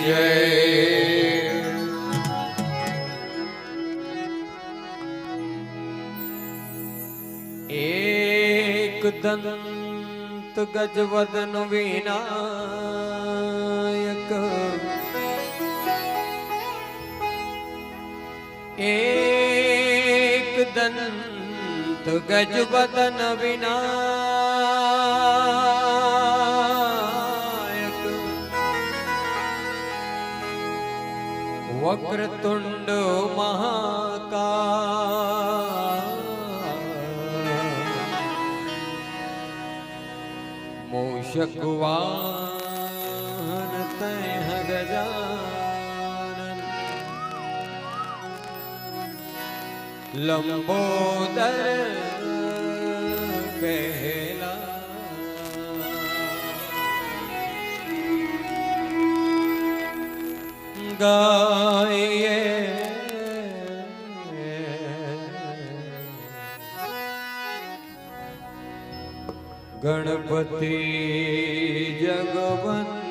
जय। एक दंत गजवदन विनायक, एक दंत गजवदन विनायक, वक्रतुंड महाकाय, मूषक वाहन तैह गजानन, लंबोदर कहला। गाये गणपति जगवंदना।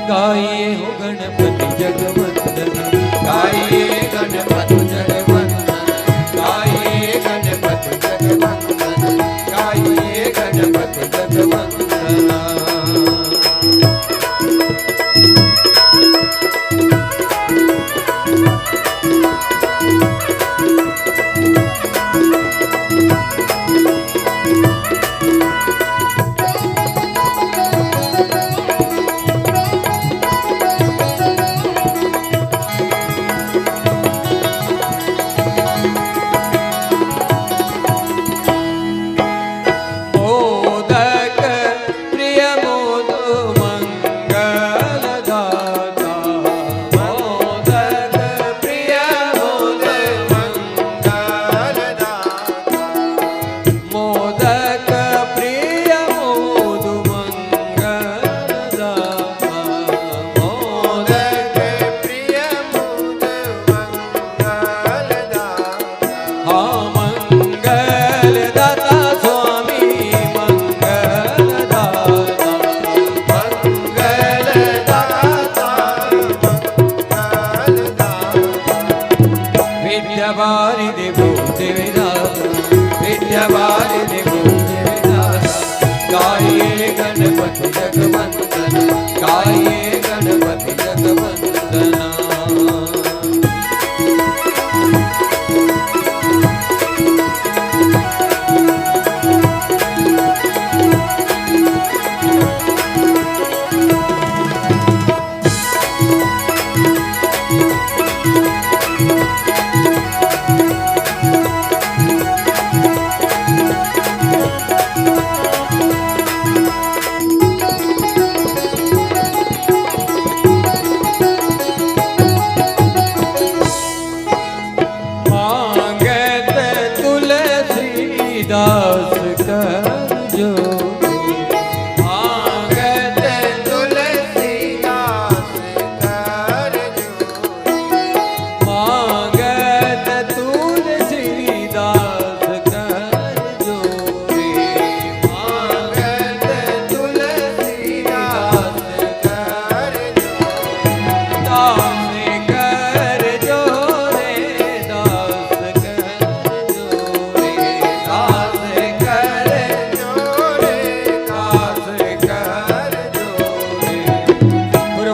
गाइए हो गणपति जगवंदन, गाइए गणपति जगवंदन, गाइए गणपति जगवंदन, गाइए गणपति जगवंदन।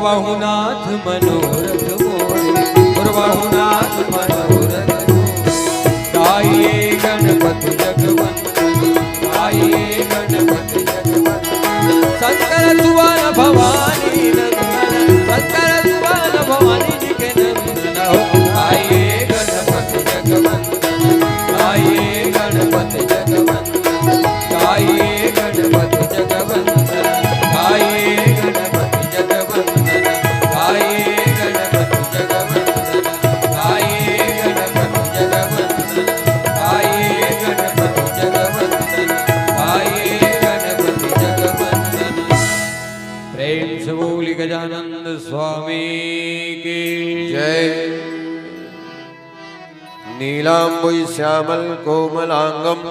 पुरबाहुनाथ मनोरथ मोरे, पुरबाहुनाथ मनोरथ मोरे। गाइए गणपति जगवंदन, गाइए गणपति जगवंदन। शंकर सुवन भवानी नंदन, शंकर सुवन भवानी जी के नंदन हो। गाइए गणपति जगवंदन, गाइए गणपति जगवंदन, गाइए गणपति जगवंदन, गाइए गणपति जगवंदन, गाइए गणपति जगवंदन, गाइए गणपति जगवंदन, गाइए गणपति जगवंदन, गाइए गणपति जगवंदन। प्रेम से बोली गजानंद स्वामी की जय। नीलाम्बुज श्यामल कोमलांगम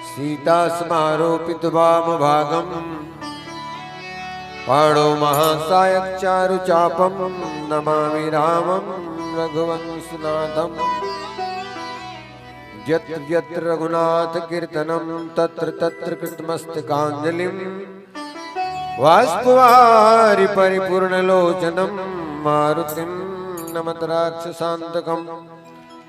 सीता समारोपित वाम भागम पाणो महासायक चारु चापम नमामि रामं रघुवंशनाथम। यत्र यत्र रघुनाथ कीर्तनम तत्र तत्र कृतमस्तकांजलिं वास्तुवारि परिपूर्णलोचनं मारुतिं नमत राक्षसांतकम्।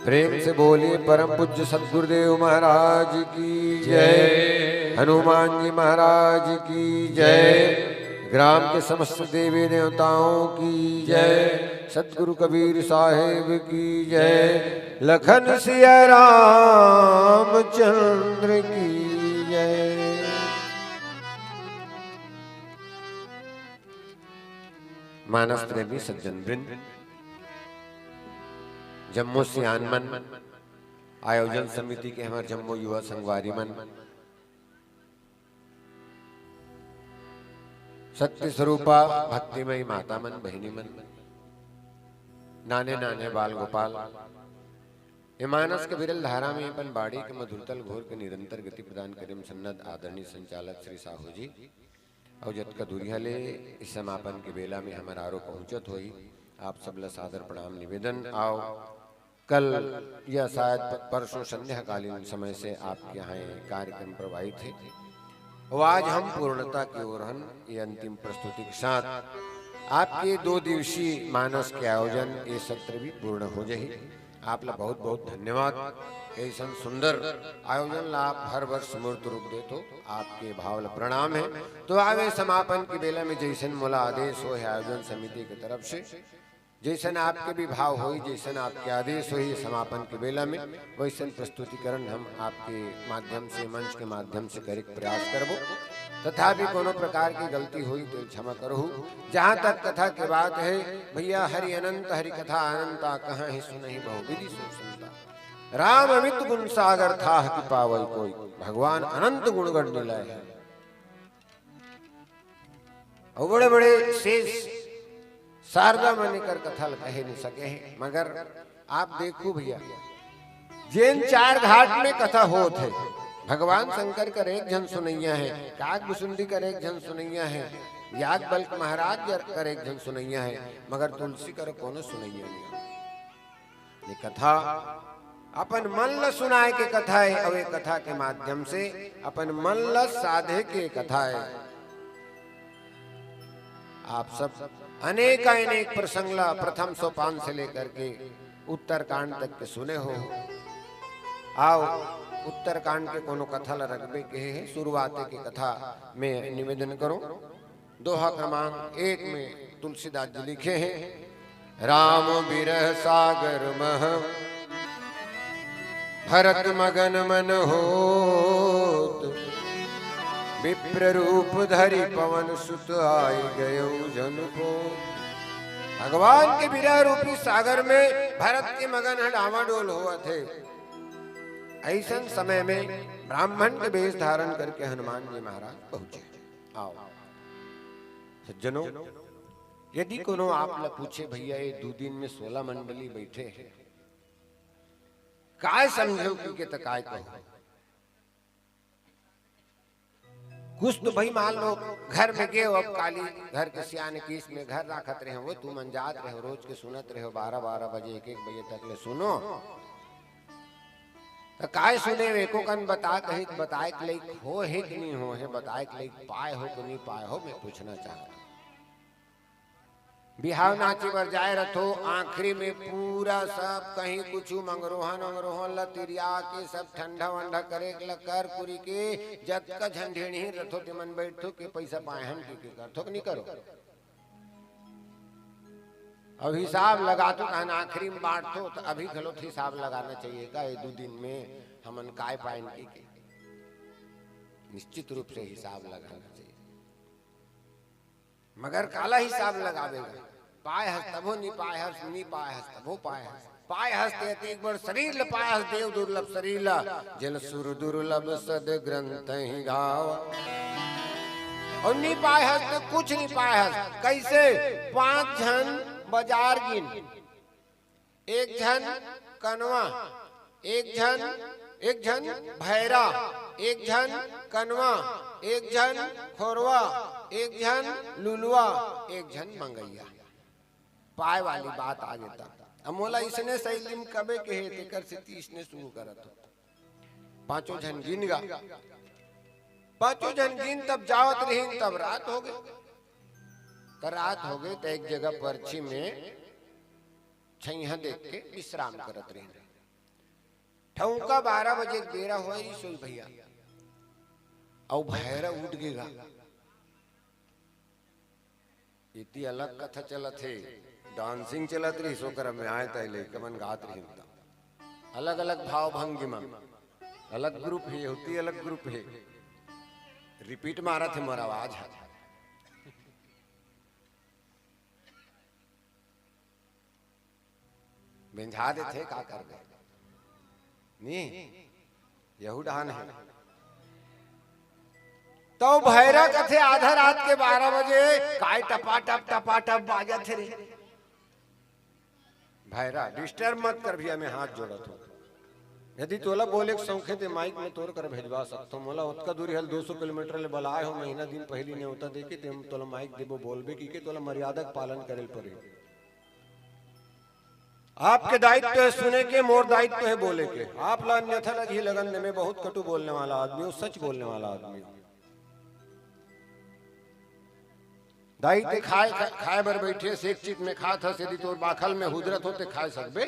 प्रेम से बोलिए परम पूज्य सद्गुरुदेव महाराज की जय, हनुमान जी महाराज की जय, ग्राम के समस्त देवी देवताओं की जय, सतगुरु कबीर साहेब की जय, लखन सिया रामचंद्र की जय। मानस प्रेमी सज्जन वृंद, जम्मू से आनमन आयोजन समिति के हमारे जम्मू युवा संगवारी मन, सत्य स्वरूपा भक्तिमयी माता मन, बहनी मन, नाने नाने बाल गोपाल, ये मानस के विरल धारा में अपन बाड़ी के मधुरतल घोर के निरंतर गति प्रदान करें सन्नद आदरणीय संचालक श्री साहू जी और जत का दूरिया ले इस समापन के बेला में हमारा आरो पहुंचत हुई आप सबला सादर प्रणाम निवेदन। आओ कल या शायद परसों संध्याकालीन समय से आपके यहाँ कार्यक्रम प्रवाहित थे और आज हम पूर्णता की ओर हन ये अंतिम प्रस्तुति के साथ आपके 2 दिवसीय मानस के आयोजन ये सत्र भी पूर्ण हो जाए। आप ला बहुत बहुत धन्यवाद। ऐसा सुंदर आयोजन ला आप हर वर्ष मूर्त रूप दे तो आपके भाव ला प्रणाम है। तो आवे समापन की बेला में जैसन मोला आदेश हो है आयोजन समिति की तरफ से, जैसन आपके भी भाव हो, जैसन आपके आदेश हो समापन के बेला में वैसन प्रस्तुतिकरण हम आपके माध्यम से मंच के माध्यम से करे प्रयास करबो। तथा भी कोनो प्रकार की गलती हुई तो क्षमा करो। जहाँ तक कथा की बात है भैया, हरि अनंत हरि कथा अनंता कहाँ ही सुनहि बहुविधि सो सुनता। राम अमित गुण सागर था कि पावई कोई, भगवान अनंत गुण गण मिलाए हैं और बड़े बड़े शेष शारदा मनी कर कथा कहे नहीं सके हैं। मगर आप देखो भैया, जैन 4 घाट में कथा होत है, भगवान शंकर कर एक जन सुनैया है, काग बुसुंडी कर एक जन सुनैया है, याग बल्क महाराज कर एक जन सुनैया है, मगर तुलसी कर कोनो सुनैया नहीं। ये कथा अपन मन ल सुनाए के कथा है और ये कथा के माध्यम से अपन मन ल साधे के कथा है। आप सब अनेक अनेक प्रसंगला प्रथम सोपान से लेकर के उत्तरकांड तक के सुने हो। आओ उत्तरकांड के कोनो कथा ला रखबे के है। शुरुआत के कथा में निवेदन करो। दोहा क्रमांक 1 में तुलसीदास जी लिखे हैं, राम बिरह सागर मह भरत मगन मन होत, विप्र रूप धरि पवन सुत आई गयो जन को। भगवान के विरह रूपी सागर में भरत के मगन डावाडोल हुआ थे। ऐसन समय में ब्राह्मण के वेश धारण करके हनुमान जी महाराज पहुंचे। आओ सज्जनों, यदि कोनो आप ला पूछे भैया ये 2 दिन में 16 मंडली बैठे हैं, काय समझो कि तकाय को कुछ तो भाई मान लो घर में गए, अब काली घर के सियाने किस में घर राखत रहे वो तुम अंजात रहे रोज के सुनत रहे 12-12 बजे 1-1 बजे तक ले सुनो तो काय सुने एको कन बता कहीं बताए के लिए हो है कि नहीं हो है, बताए के लिए पाए हो कि नहीं पाए हो, मैं पूछना चाहता बिहाव नाची बर जाए रथो, आखिरी में पूरा सब कहीं कुछ मंगरोहन अंगरोहन ला तिरिया के सब ठंडा वंडा करे ला कर कुरी के जत का झंझेड़ी रथो ते मन बैठो के पैसा पाहन के करथो कि नहीं करो। अब हिसाब लगा तो कहना आखिरी में बांटो तो अभी खलो हिसाब लगाना चाहिए का ये 2 दिन में हमन काय पाइन के निश्चित रूप से हिसाब लगाना चाहिए। मगर काला हिसाब लगावेगा, पाय हस तभो नी पाय हस, नी पाय हस तभो पाय हस, पाय हस ते एक बार शरीर ल पाय हस, देव दुर्लभ शरीर ला जल सुर दुर्लभ सद ग्रंथ ही गाव। और नी पाय हस तो कुछ नहीं पाय हस। कैसे? 5 जन बाजार गिन, 1 जन कनवा, 1 जन भैरा, 1 जन कनवा, 1 जन खोरवा, 1 जन लुलुआ, 1 जन मंगैया। पाए वाली बात आगे तक अब मोला इसने सैलिम कबे के हे तेकर से 30 ने शुरू करत हो। 5 जन गिन गा, 5 जन गिन तब जावत रही, तब रात हो गई। तो रात हो गई तो एक जगह पर्ची में छैया देख के विश्राम करत रही। ठौका 12 बजे बेरा हुआ सोई भैया और भैरा उठ गेगा। इतनी अलग कथा चलत है, डांसिंग चलत रही सोकर में आए तले कमन गात रही। अलग अलग भाव भंगी में अलग ग्रुप है, होती अलग ग्रुप है। रिपीट मारा थे मोर आवाज है। बेंझा दे थे का कर गए नहीं यहू डान है। तो भैरा कथे आधा रात के 12 बजे काय टपा टप बाजा थे रे। भैरा डिस्टर्ब मत कर भैया, मैं हाथ जोड़त हूँ। यदि तोला बोले सौखे ते माइक में तोड़ कर भेजवा सकता हूँ। मोला उतका दूरी हल 200 किलोमीटर ले बलाए हो, महीना दिन पहली ने होता देखे ते तोला माइक देबो बोलबे की के तोला मर्यादा का पालन करे पड़े। आपके दायित्व है सुने के, मोर दायित्व है बोले के। आप ला अन्यथा लगी लगन में बहुत कटु बोलने वाला आदमी हूँ, सच बोलने वाला आदमी हूँ। दायित्व खाए बर बैठे से एक चीज में खा था, यदि तोर बाखल में हुदरत होते खाए सकबे।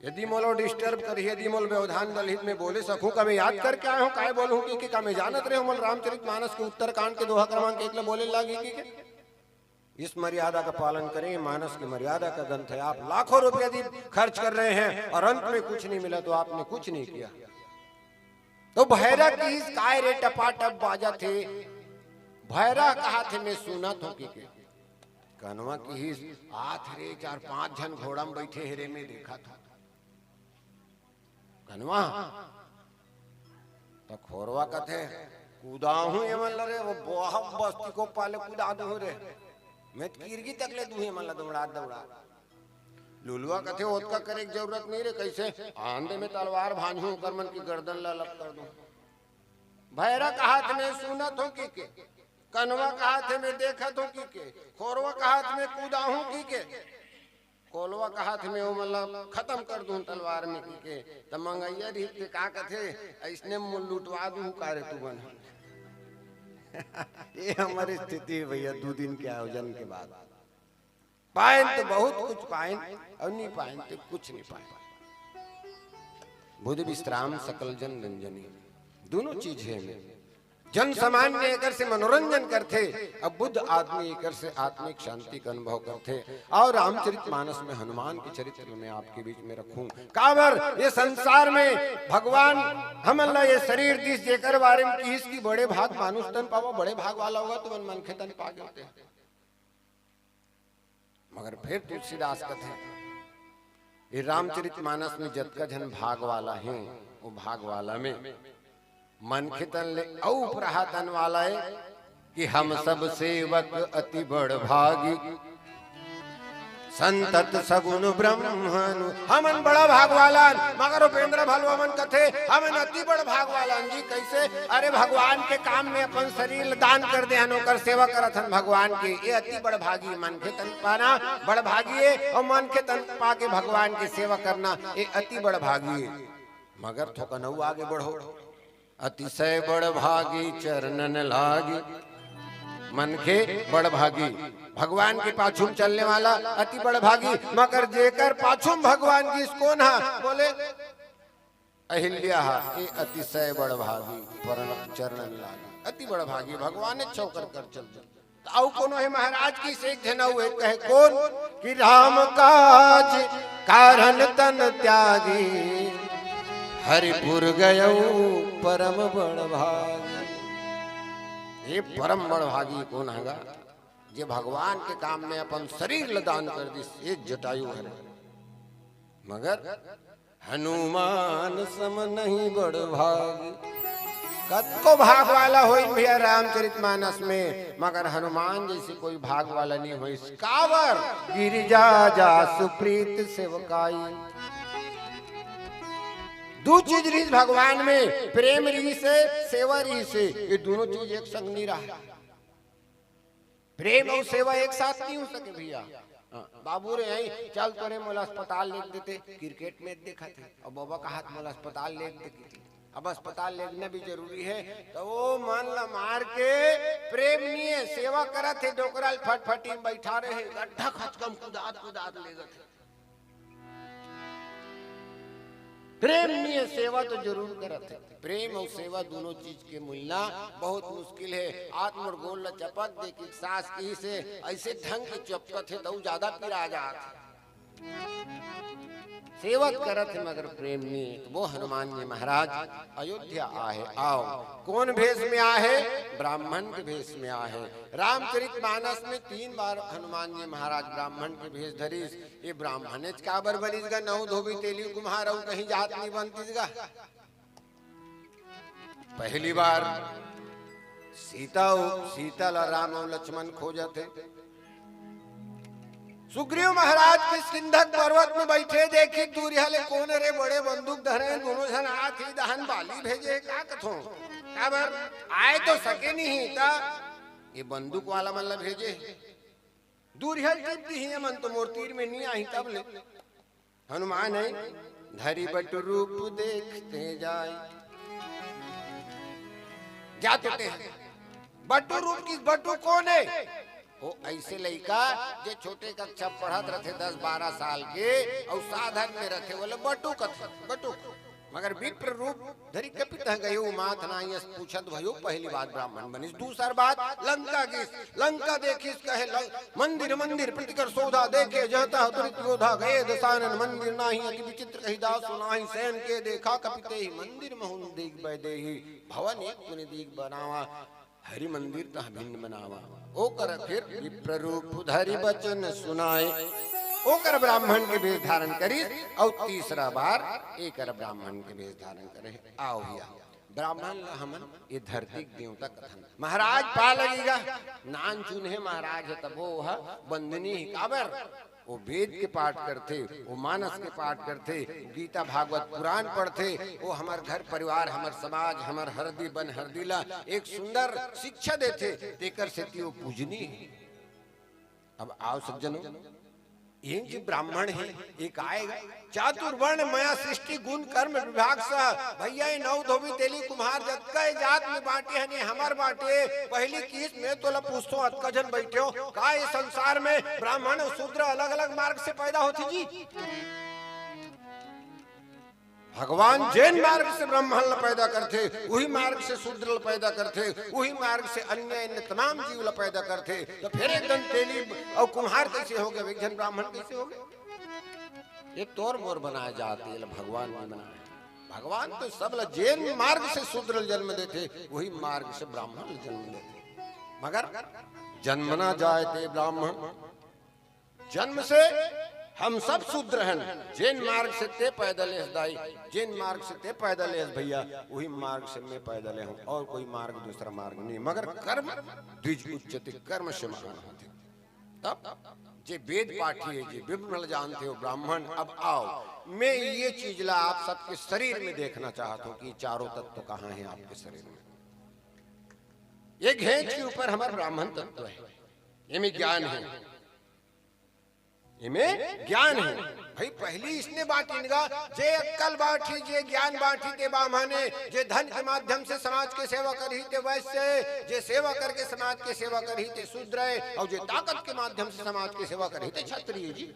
यदि मोलो डिस्टर्ब करी, यदि मोल व्यवधान दलहित में बोले सकूं का मैं याद करके आया हूँ काय बोलूं कि का मैं जानत रहे मोल रामचरितमानस के उत्तरकांड के दोहा क्रमांक 1 ले बोले लागी कि इस मर्यादा का पालन करें। मानस की मर्यादा का ग्रंथ है। आप लाखों रुपए यदि खर्च कर रहे हैं और अंत में कुछ नहीं मिला तो आपने कुछ नहीं किया। तो भैरा की काय रे टपाटप बाजा थे। भैरा कहा थे मैं सुना तो कि कनवा की ही आठ रे 4-5 जन घोड़ा में बैठे हेरे में देखा था कनवा। तो खोरवा कथे कूदा हूँ ये मन रे वो बहुत बस्ती को पाले कूदा दू रे मैं किरगी तक ले दूं मन दौड़ा दौड़ा। लुलुआ कथे ओतका करे की जरूरत नहीं रे, कैसे आंधे में तलवार भांजू कर मन की गर्दन ला लग कर दूं। भैरा कहा थे मैं सुना तो कि के, कनवा कहा थे मैं देखा तो कि के, खोरवा कहा थे मैं कूदा हूँ की के, कोलवा कहा थे मैं मतलब खत्म कर दूं तलवार में की के। तब मंगैया रीत का कथे इसने लुटवा दूं का रे तू बन। ये हमारी स्थिति है भैया 2 दिन के आयोजन के बाद। पाइन तो बहुत कुछ पाइन और नहीं पाइन तो कुछ नहीं पाइन। बुद्ध विश्राम सकल जन रंजनी दोनों चीज है में। जन सामान्य एकर से मनोरंजन करते, अब बुद्ध आदमी एकर से आत्मिक शांति का अनुभव करते। और रामचरितमानस में हनुमान के चरित्र में आपके बीच में रखूं काबर ये संसार में भगवान हम अल्लाह ये शरीर दिस जेकर बारे में किस की बड़े भाग मानुष तन पावा, बड़े भाग वाला होगा तो मन के तन पा गए होते। मगर फिर तुलसीदास कहते ये रामचरितमानस में जतका जन भाग वाला है वो भाग वाला में मन के तन ले औ तन वाला है कि हम सब सेवक अति बड़ भागी संतत सगुन ब्रह्मनु। हमन बड़ा भाग वाला मगर उपेंद्र भलवा मन कथे हमन अति बड़ भाग वाला जी। कैसे? अरे भगवान के काम में अपन शरीर दान कर दे हनोकर सेवा करत हन भगवान के। ये अति बड़ भागी मन के तन पाना बड़ भागी है और मन के तन पा के भगवान की सेवा करना ये अति बड़ भागी है। मगर थोका नौ आगे बढ़ो अतिशय बड़ भागी चरणन लागी मन के बड़ भागी भगवान के पाछुम चलने वाला अति बड़ भागी, मगर जेकर पाछुम भगवान की इसको ना बोले अहिल्या ये अतिशय बड़ भागी पर चरणन लागी। अति बड़ भागी भगवान ने चौकर कर चल आओ कोनो है महाराज की से जना हुए कहे कौन कि राम काज कारण तन त्यागी हरिपुर गयो परम बड़ भागी। ये परम बड़ भागी कौन हैगा जे भगवान के काम में अपन शरीर लदान कर दी। ये जटायु है मगर हनुमान सम नहीं बड़ भागी। कतको भाग वाला हो भैया रामचरितमानस में, मगर हनुमान जैसी कोई भाग वाला नहीं हो। कावर गिरिजा जा सुप्रीत सेवकाई। दो चीज रीस भगवान में, प्रेम री से सेवा री से, ये दोनों चीज एक संग नहीं रहा। प्रेम और सेवा एक साथ नहीं हो सके भैया। बाबू रे आई चल तोरे मोला अस्पताल ले देते, क्रिकेट मैच देखा थे और बाबा का हाथ मोला अस्पताल ले देते। अब अस्पताल लेना भी जरूरी है तो वो मन ला मार के प्रेम नहीं है सेवा करा थे। डोकराल फटफटी में बैठा रहे गड्ढा खचकम कुदात कुदात ले गए। प्रेम नहीं है सेवा तो जरूर करते। प्रेम और सेवा दोनों चीज के मिलना बहुत मुश्किल है। आत्म और गोल चपक दे की सास की से ऐसे ढंग की चपकत है तो ज्यादा पिरा जात। सेवक करत है मगर प्रेम नहीं। तो वो हनुमान जी महाराज अयोध्या आए। आओ कौन भेष में आए? ब्राह्मण के भेष में आए। रामचरितमानस में 3 बार हनुमान जी महाराज ब्राह्मण के भेष धरीस। ये ब्राह्मण काबर बनीस गा नौ धोबी तेली कुम्हार और कहीं जात नहीं बनतीस गा। पहली बार सीता ला राम और लक्ष्मण खोजते। सुग्रीव महाराज के सिंधक पर्वत में बैठे देखी दूर हले कौन रे बड़े बंदूक धरे दोनों जन हाथ ही दहन बाली भेजे का कथो काबर आए तो सके नहीं ता ये बंदूक वाला मन भेजे। दूर हल दी है मन तो मूर्ति में नहीं आई तब ले हनुमान है धरी बट रूप देखते जाए। क्या कहते हैं बटू रूप की बटू कौन है? वो ऐसे लड़का जो छोटे कक्षा पढ़त रहे 10-12 साल के और साधन में रखे बोले बटू बटू मगर विप्र रूप धरी कपित गयो माथ नायस पूछत भयो। पहली बात ब्राह्मण बनिस। दूसर बात लंका गिस लंका देखिस कहे मंदिर मंदिर प्रतिकर सौदा देखे जहता तुरित योधा गए दसानन मंदिर नाही अति विचित्र कही दास सुनाही सैन के देखा कपिते ही मंदिर महून देख बैदेही भवन एक तुनि दीक बनावा हरि मंदिर तह भिन्न बनावा। ओ कर फिर विप्र रूप धरि बचन सुनाए। ओ कर ब्राह्मण के वेश धारण करी और तीसरा बार एक ब्राह्मण के वेश धारण करे। आओ भैया ब्राह्मण हमन ये धरती देवता कथन महाराज पा लगेगा नान चुने महाराज है तब वो बंदनी काबर वो वेद के पाठ करते, वो मानस के पाठ करते, गीता भागवत पुराण पढ़ते। वो हमार घर परिवार हमार समाज हमार हरदी बन हरदीला एक सुंदर शिक्षा देते देकर से वो पूजनी। अब आओ सज्जनों ये जी ब्राह्मण है एक आएगा चातुर्वर्ण मया सृष्टि गुण कर्म विभाग सा भैया नौ धोबी तेली कुम्हार जतका जात में बांटे हनी हमार बांटे। पहली किस में तो पूछतो अतका जन बैठे हो का ये संसार में ब्राह्मण और शूद्र अलग अलग मार्ग से पैदा होती जी। भगवान जैन मार्ग से ब्राह्मण पैदा करते वही मार्ग से शूद्र पैदा करते वही मार्ग से अन्य तमाम जीव पैदा करते। तो फिर एकदम तेली और कुम्हार कैसे हो गए विघ्न ब्राह्मण कैसे हो गए? ये तोर मोर बनाया जाते भगवान ने बनाया। भगवान तो सब जैन मार्ग से शूद्र जन्म देते वही मार्ग से ब्राह्मण जन्म देते। मगर जन्मना जाए थे ब्राह्मण जन्म से हम सब शूद्र हैं। जैन मार्ग से ते पैदल दाई जैन मार्ग से ते पैदल भैया वही मार्ग से मैं पैदल हूँ और कोई मार्ग दूसरा मार्ग नहीं। मगर कर्म द्विज उच्चते कर्म से महान होते। तब जे वेद पाठी है जे विमल जानते हो ब्राह्मण। अब आओ मैं ये चीज ला आप सबके शरीर में देखना चाहता हूँ कि चारों तत्व कहाँ हैं आपके शरीर में। ये घेंच के ऊपर हमारा ब्राह्मण तत्व है ये में ज्ञान है इमें ज्ञान है भाई। पहली इसने बात इनका जे अक्कल बाठी जे ज्ञान बाठी ते बामने जे धन के माध्यम से समाज के सेवा कर ही ते वैश्य जे सेवा करके समाज के सेवा कर ही ते शूद्र और जे ताकत के माध्यम से समाज की सेवा कर ही ते क्षत्रिय जी।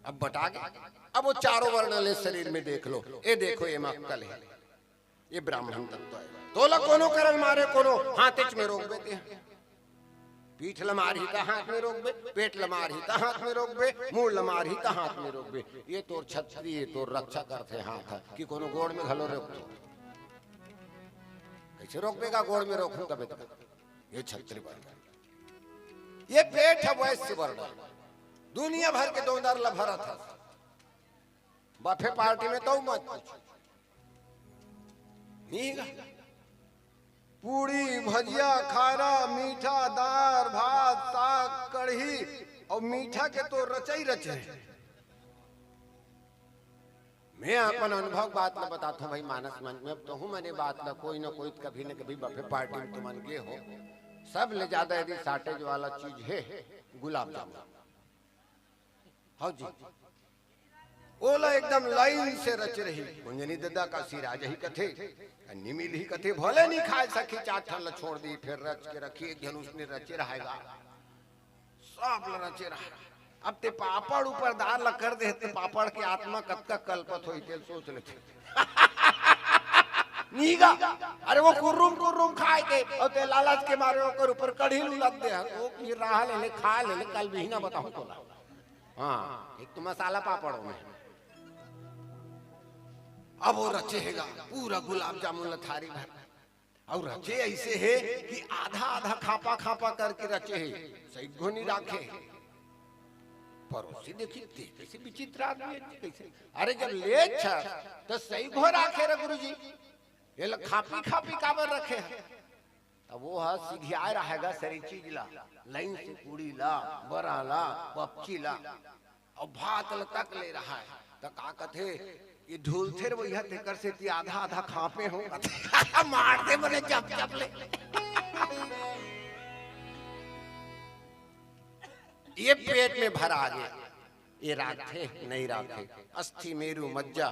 अब बटा गए। अब वो चारों वर्ण ले शरीर में देख लो, ये देखो ये अक्कल है, ये ब्राह्मण तत्व है। तोला कोनो करल मारे कोनो हाथ में रोक देते हैं, पीठ लमार ही का हाथ में रोक बे, पेट लमार ही का हाथ में रोक बे, मुंह लमार ही का हाथ में रोक बे। ये तोर छत्री है, तोर रक्षा करते हाथ कि कोनो गोड़ में घलो रोक दो। कैसे रोक बेगा गोड़ में रोकूं तब तक। ये छत्री वर्ण, ये पेट है वैश्य वर्ण। दुनिया भर के दोनदार लभरा था बफे पार्टी में तो मत पूछो। पूड़ी भजिया खारा मीठा दाल भात साग कढ़ी और मीठा के तो रचई रचे। मैं अपन अनुभव बात न बताता हूँ भाई मानस मन में। अब तो हूँ मैंने बात न कोई कभी न कभी बफे पार्टी में तुम गए हो। सब ले ज्यादा यदि साटेज वाला चीज है गुलाब जामुन। हाँ जी, ओला एकदम लाइन से रच रही। कुंजनी दादा का सिरा जही कथे अन्नी मिल ही कथे भले नहीं खाए सखी चार ठन छोड़ दी फिर रच के रखी एक जन उसने रचे रहेगा सब रचे रहा। अब ते पापड़ ऊपर दाल कर दे ते पापड़ की आत्मा कब का कल्पत होई ते सोच लेते नीगा। अरे वो कुर्रुम खाए के और ते लालच के मारे ओकर ऊपर कढ़ी लग दे वो की रहा ले खा ले कल भी ना बताऊं तोला। हाँ एक तो मसाला पापड़ों में। अब वो रचेगा पूरा गुलाब जामुन थारी भर और रचे ऐसे है कि आधा आधा खापा खापा करके रचे है सही घोनी राखे। पड़ोसी देखी कैसे विचित्र आदमी कैसे। अरे जब ले तो सही घो राखे रे गुरुजी, ये खापी खापी काबर रखे है। अब वो है सीधिया रहेगा सारी चीज ला लाइन से पूड़ी ला बरा ला पपची ला और भात तक ले रहा है। तो का कथे ये ढोल थे वही तेकर से ती आधा आधा खापे हो मारते बने चप ले। ये पेट में भर आ गया। ये राखे नहीं राखे अस्थि मेरु मज्जा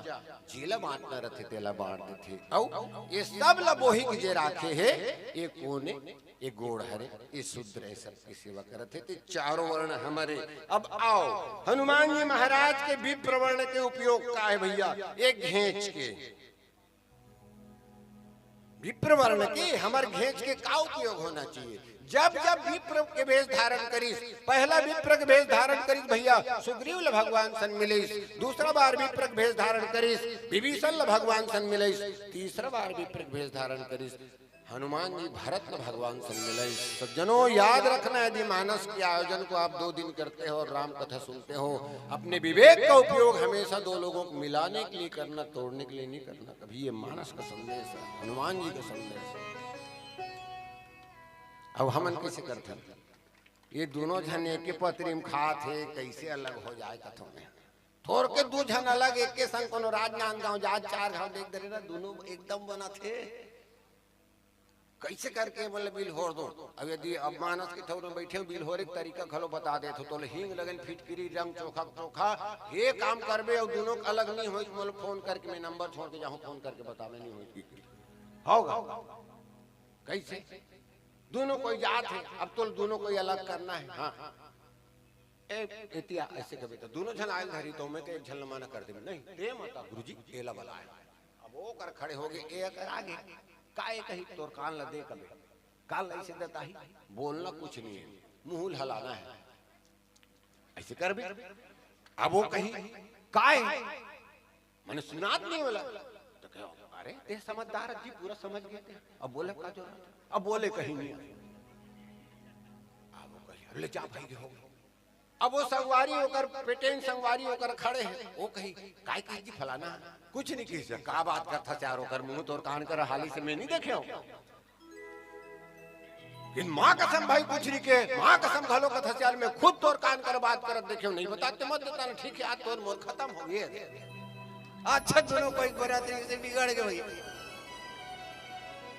जीला बांटना रथे तेला बांटते थे। औ ये सब लबोही के जे राखे है ये कोने ये गोड़ हरे ये शूद्र है सबकी सेवा करते थे। चारों वर्ण हमारे। अब आओ हनुमान जी महाराज के विप्र वर्ण के उपयोग का है भैया। एक घेंच के विप्र वर्ण के हमारे घेंच के का उपयोग होना चाहिए। जब जब विप्र के वेश धारण करीस, पहला विप्र के वेश धारण करीस भैया सुग्रीव भगवान सन मिलेस। दूसरा बार विप्र के वेश धारण करीस विभीषण भगवान सन मिलेस। तीसरा बार विप्र के वेश धारण करीस हनुमान जी भरत भगवान सन मिलेस। सज्जनों याद रखना यदि मानस के आयोजन को आप 2 दिन करते हो और राम कथा सुनते हो अपने विवेक का उपयोग हमेशा 2 लोगों को मिलाने के लिए करना, तोड़ने के लिए नहीं करना। कभी ये मानस का संदेश है, हनुमान जी का संदेश है। अब हमन कैसे करते हैं ये दोनों जन एक के पत्री में खा थे कैसे अलग हो जाए कथों में। थोड़ के 2 जन अलग एक के संग कोनो राजनांदगांव जात 4 गांव देख दे ना दोनों एकदम बना थे। कैसे करके मतलब बिल होर दो। अब यदि अब मानस के थोड़े बैठे बिल होर एक तरीका खलो बता दे तो हींग लगन फिटकिरी रंग चोखा चोखा ये काम करबे और दोनों अलग नहीं होई मतलब फोन करके मैं नंबर छोड़ के जाऊं फोन करके बतावे नहीं होई होगा कैसे। दोनों कोई जात है अब तो दोनों कोई अलग करना है। हाँ इतिया ऐसे कभी तो दोनों जन आयल धरी तो मैं एक झल माना कर दे नहीं दे माता गुरुजी एला वाला है। अब वो कर खड़े हो गए ए कर आगे काए कही तोर कान ल दे कबे कान ऐसे देता ही बोलना कुछ नहीं है मुंह हलाना है ऐसे कर भी। अब वो कही काए मैंने सुनात नहीं बोला तो क्या अरे ते समझदार जी पूरा समझ गए थे। अब बोले का जो अब बोले कहीं नहीं। अब वो कही ले जा भाई हो। अब वो संगवारी होकर पेटेन संगवारी होकर खड़े हैं। वो कही काय कही जी फलाना कुछ नहीं किसी का बात करता चारों कर मुंह तोड़ कान कर हाली से मैं नहीं देखे हो। इन माँ कसम भाई कुछ नहीं के माँ कसम घलो कथा चार में खुद तोड़ कान कर बात कर देखे नहीं बताते मत देता ना ठीक है आज तोड़ मोर खत्म हो गए। अच्छा दोनों को एक बराबरी से बिगड़ गए भाई।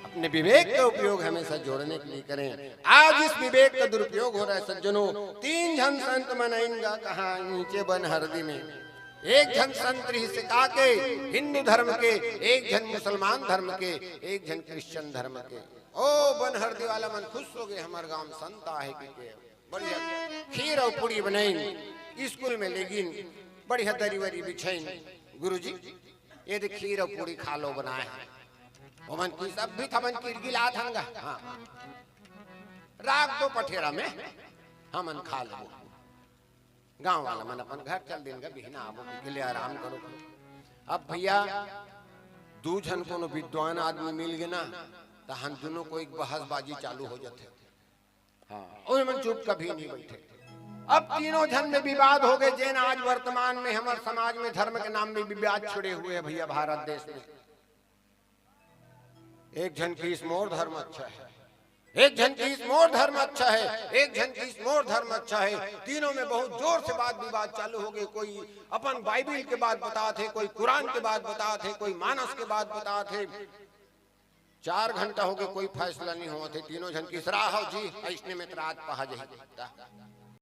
अपने विवेक का उपयोग हमेशा जोड़ने के लिए करें। आज इस विवेक का दुरुपयोग हो रहा है सज्जनों। 3 जन संत मनाइंगा कहा नीचे बन हरदी में, 1 जन संत सिका के हिंदू धर्म के, 1 जन मुसलमान धर्म के, 1 जन क्रिश्चियन धर्म के। ओ बन हरदी वाला मन खुश हो गए, हमारे गांव में संत आहे के बढ़िया खीर और पूड़ी बनाई, स्कूल में लेगिन बढ़िया दरी वरी बिछाइन। गुरुजी ये देख खीर और पूड़ी खा लो बनाए हैं। वो मन की सब भी था मन की गिला थांगा, हाँ राख दो पठेरा में, हम मन खा लो। गांव वाला मन अपन घर चल देंगे, बिना आबो के लिए आराम करो। अब भैया 2 जन को विद्वान आदमी मिल गए ना, तो हम दोनों को एक बहसबाजी चालू हो जाते। हाँ और मन चुप कभी नहीं बैठे। अब तीनों जन में विवाद हो गए। जैन आज वर्तमान में हमारे समाज में धर्म के नाम में विवाद छिड़े हुए हैं भैया भारत देश में। एक जन की इस मोर धर्म अच्छा है, एक जन की इस मोर धर्म अच्छा है, एक जन की इस मोर धर्म अच्छा है। तीनों में बहुत जोर से बात विवाद चालू हो गए। कोई अपन बाइबिल के बात बता थे, कोई कुरान के बात बता थे, कोई मानस के बात बता थे। 4 घंटा हो गए कोई फैसला नहीं हुआ थे। तीनों जन की सराह जी ऐसने में रात पहा जाए।